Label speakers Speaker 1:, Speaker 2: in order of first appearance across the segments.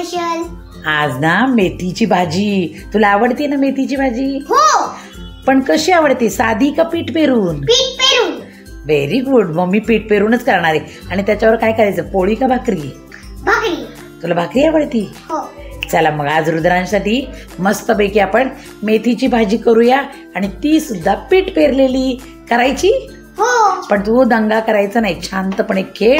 Speaker 1: Special
Speaker 2: आज ना मेथीची भाजी. तुला आवडते ना मेथीची भाजी?
Speaker 1: हो.
Speaker 2: पण कशी आवडते, साधी का पीठ पेरून?
Speaker 1: पीठ पेरून.
Speaker 2: Very good. मग मी पीठ पेरूनच करणार आहे. आणि त्याच्यावर काय करायचं, पोळी का भाकरी?
Speaker 1: भाकरी.
Speaker 2: तुला भाकरी आवडती?
Speaker 1: हो.
Speaker 2: चला मग आज रुद्रांसाठी मस्तपैकी आपण मेथीची भाजी करूया, आणि ती सुद्धा पीठ पेरलेली करायची.
Speaker 1: हो.
Speaker 2: पण तू दंगा करायचा नाही, शांतपणे खेळ.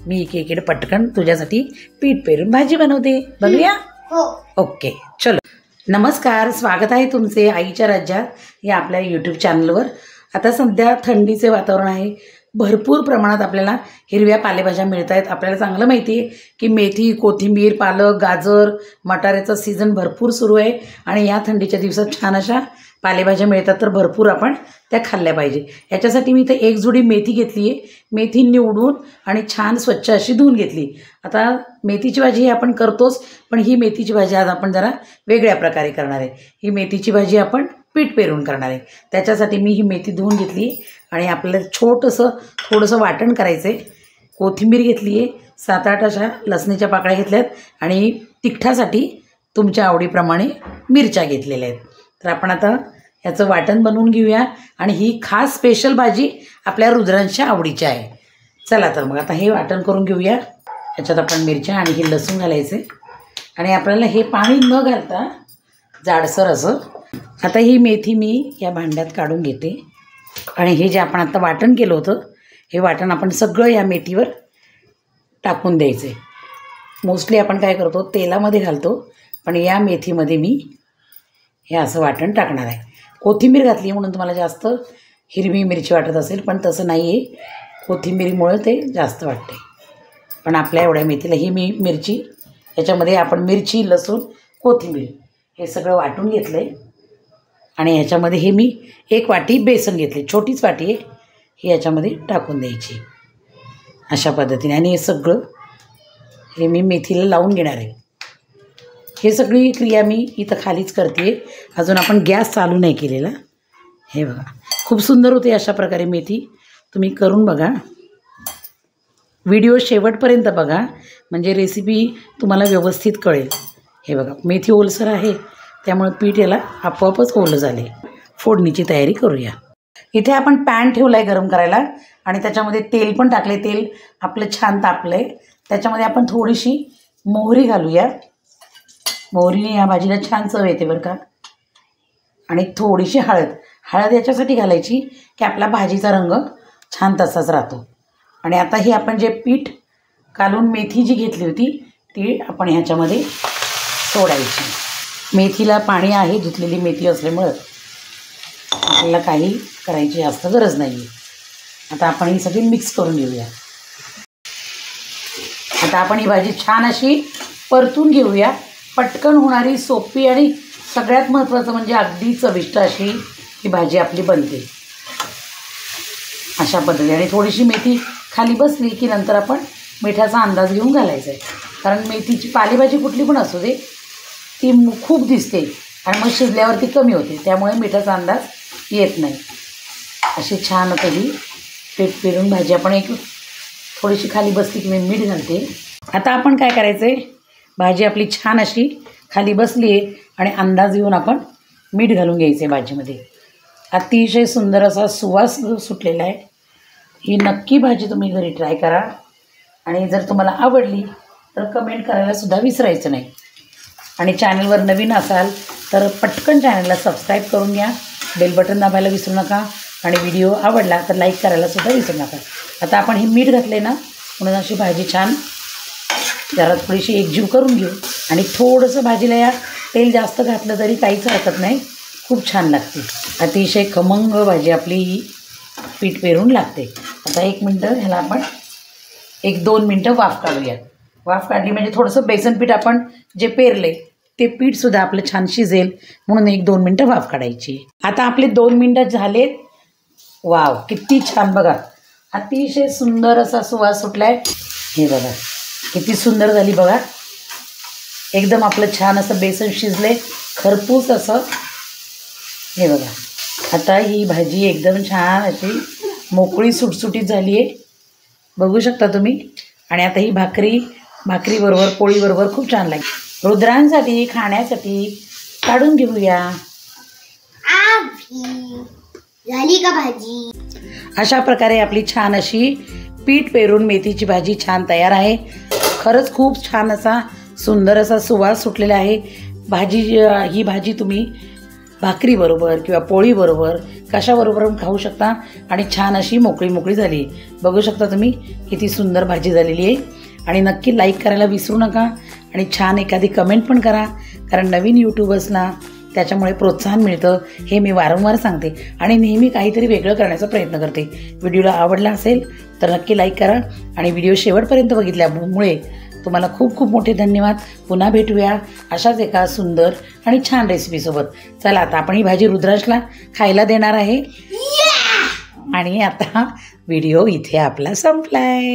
Speaker 2: मी एकीकडे पटकन तुझ्यासाठी पीठ पेरून भाजी बनवते. बघूया?
Speaker 1: हो.
Speaker 2: ओके, चलो. नमस्कार, स्वागत आहे तुमचे आईच्या राज्यात या आपल्या यूट्यूब चॅनलवर. आता सध्या थंडीचे वातावरण आहे. भरपूर प्रमाणात आपल्याला हिरव्या पालेभाज्या मिळत आहेत. आपल्याला चांगलं माहिती आहे की मेथी, कोथिंबीर, पालक, गाजर, मटाऱ्याचा सीझन भरपूर सुरू आहे. आणि या थंडीच्या दिवसात छान अशा पालेभाज्या मिळतात, तर भरपूर आपण त्या खाल्ल्या पाहिजे. याच्यासाठी मी इथे एक जुडी मेथी घेतली आहे. मेथी निवडून आणि छान स्वच्छ अशी धुवून घेतली. आता मेथीची भाजी ही आपण करतोच, पण ही मेथीची भाजी आज आपण जरा वेगळ्या प्रकारे करणार आहे. ही मेथीची भाजी आपण पीठ पेरून करणार आहे. त्याच्यासाठी मी ही मेथी धुवून घेतली आणि आपल्याला थोडंसं वाटण करायचं आहे. कोथिंबीर घेतली आहे, 7-8 अशा लसणीच्या पाकळ्या घेतल्यात, आणि तिखटासाठी तुमच्या आवडीप्रमाणे मिरच्या घेतलेल्या आहेत. तर आपण आता याचं वाटण बनवून घेऊया. आणि ही खास स्पेशल भाजी आपल्या रुद्रांच्या आवडीची आहे. चला तर मग आता हे वाटण करून घेऊया. याच्यात आपण मिरच्या आणि हे लसूण घालायचे, आणि आपल्याला हे पाणी न घालता जाडसर असं. आता ही मेथी मी या भांड्यात काढून घेते, आणि हे जे आपण आता वाटण केलं होतं, हे वाटण आपण सगळं या मेथीवर टाकून द्यायचे. मोस्टली आपण काय करतो, तेलामध्ये घालतो, पण या मेथीमध्ये मी हे असं वाटण टाकणार आहे. कोथिंबीर घातली म्हणून तुम्हाला जास्त हिरवी मिरची वाटत असेल, पण तसं नाही आहे. कोथिंबीरीमुळं ते जास्त वाटते. पण आपल्या एवढ्या मेथीला ही मी मिरची, याच्यामध्ये आपण मिरची, लसूण, कोथिंबीर हे सगळं वाटून घेतलं आहे. आणि ह्याच्यामध्ये हे मी 1 वाटी बेसन घेतले, छोटीच वाटी आहे, ही याच्यामध्ये टाकून द्यायची अशा पद्धतीने. आणि हे सगळं हे मी मेथीला लावून घेणार आहे. हे सगळी क्रिया मी इथं खालीच करते, अजून आपण गॅस चालू नाही केलेला. हे बघा, खूप सुंदर होते अशा प्रकारे मेथी. तुम्ही करून बघा, व्हिडिओ शेवटपर्यंत बघा, म्हणजे रेसिपी तुम्हाला व्यवस्थित कळेल. हे बघा, मेथी ओलसर आहे, त्यामुळे पीठ याला आपोआपच ओलं झाले. फोडणीची तयारी करूया. इथे आपण पॅन ठेवला आहे गरम करायला, आणि त्याच्यामध्ये तेल पण टाकले. तेल आपलं छान तापलं आहे. त्याच्यामध्ये आपण थोडीशी मोहरी घालूया. मोहरीने या भाजीला छान चव येते बरं का. आणि थोडीशी हळद याच्यासाठी घालायची की आपला भाजीचा रंग छान तसाच राहतो. आणि आता ही आपण जे पीठ कालून मेथी जी घेतली होती ती आपण ह्याच्यामध्ये सोडायची. मेथीला पाणी आहे, धुतलेली मेथी असल्यामुळं आपल्याला काही करायची जास्त गरज नाही आहे. आता आपण ही सगळी मिक्स करून घेऊया. आता आपण ही भाजी छान अशी परतून घेऊया. पटकन होणारी, सोपी, आणि सगळ्यात महत्त्वाचं म्हणजे अगदी चविष्ट अशी ही भाजी आपली बनते अशा पद्धतीने. आणि थोडीशी मेथी खाली बसली की नंतर आपण मिठाचा अंदाज घेऊन घालायचा आहे. कारण मेथीची पालेभाजी कुठली पण असू दे, ती खूप दिसते आणि मग शिजल्यावरती कमी होते, त्यामुळे मिठाचा अंदाज येत नाही. अशी छान आता ही पीठ पेरून भाजी आपण थोडीशी खाली बसली की मी मीठ घालते. आता आपण काय करायचं आहे, भाजी आपली छान अशी खाली बसली आहे, आणि अंदाज घेऊन आपण मीठ घालून घ्यायचं आहे भाजीमध्ये. अतिशय सुंदर असा सुवास सुटलेला आहे. ही नक्की भाजी तुम्ही घरी ट्राय करा, आणि जर तुम्हाला आवडली तर कमेंट करायलासुद्धा विसरायचं नाही. आणि चॅनलवर नवीन असाल तर पटकन चॅनलला सबस्क्राईब करून घ्या. बेल बटन दाबायला विसरू नका, आणि व्हिडिओ आवडला तर लाईक करायलासुद्धा विसरू नका. आता आपण ही मीठ घातले ना, म्हणून अशी भाजी छान जरा थोडीशी एकजीव करून घेऊ. आणि थोडंसं भाजीला या तेल जास्त घातलं तरी काहीच हरकत नाही, खूप छान लागते. अतिशय खमंग भाजी आपली ही पीठ पेरून लागते. आता 1 मिनटं ह्याला आपण 1-2 मिनटं वाफ काढूया. वाफ काढली म्हणजे थोडंसं बेसन पीठ आपण जे पेरले ते पीठसुद्धा आपलं छान शिजेल, म्हणून 1-2 मिनटं वाफ काढायची. आता आपले 2 मिनटं झालेत. वाव, किती छान बघा, अतिशय सुंदर असा सुवास सुटला आहे. हे बघा किती सुंदर झाली बघा. एकदम आपलं छान असं बेसन शिजले, खरपूस असं. हे बघा, आता ही भाजी एकदम छान अशी मोकळी सुटसुटीत झाली आहे, बघू शकता तुम्ही. आणि आता ही भाकरीबरोबर, पोळीबरोबर खूप छान लागेल. रुद्रांसाठी खाण्यासाठी काढून घेऊया।
Speaker 1: झाली का भाजी?
Speaker 2: अशा प्रकारे आपली छान अशी पीठ पेरून मेथीची भाजी छान तयार आहे। खरंच खूप छान असा सुंदर असा सुवास सुटलेला आहे। ही भाजी तुम्ही भाकरीबरोबर किंवा पोळीबरोबर कशाबरोबर खाऊ शकता आणि छान अशी मोकळी मोकळी झाली। बघू शकता तुम्ही किती सुंदर भाजी झालेली आहे। आणि नक्की लाईक करायला विसरू नका आणि छान एखादी कमेंट पण करा, कारण नवीन यूट्यूबर्सना त्याच्यामुळे प्रोत्साहन मिळतं हे मी वारंवार सांगते आणि नेहमी काहीतरी वेगळं करण्याचा प्रयत्न करते। व्हिडिओला आवडला असेल तर नक्की लाईक करा आणि व्हिडिओ शेवटपर्यंत बघितल्यामुळे तुम्हाला खूप खूप मोठे धन्यवाद। पुन्हा भेटूया अशाच एका सुंदर आणि छान रेसिपीसोबत। चला आता आपण ही भाजी रुद्रांशला खायला देणार आहे आणि आता व्हिडिओ इथे आपला संपलाय।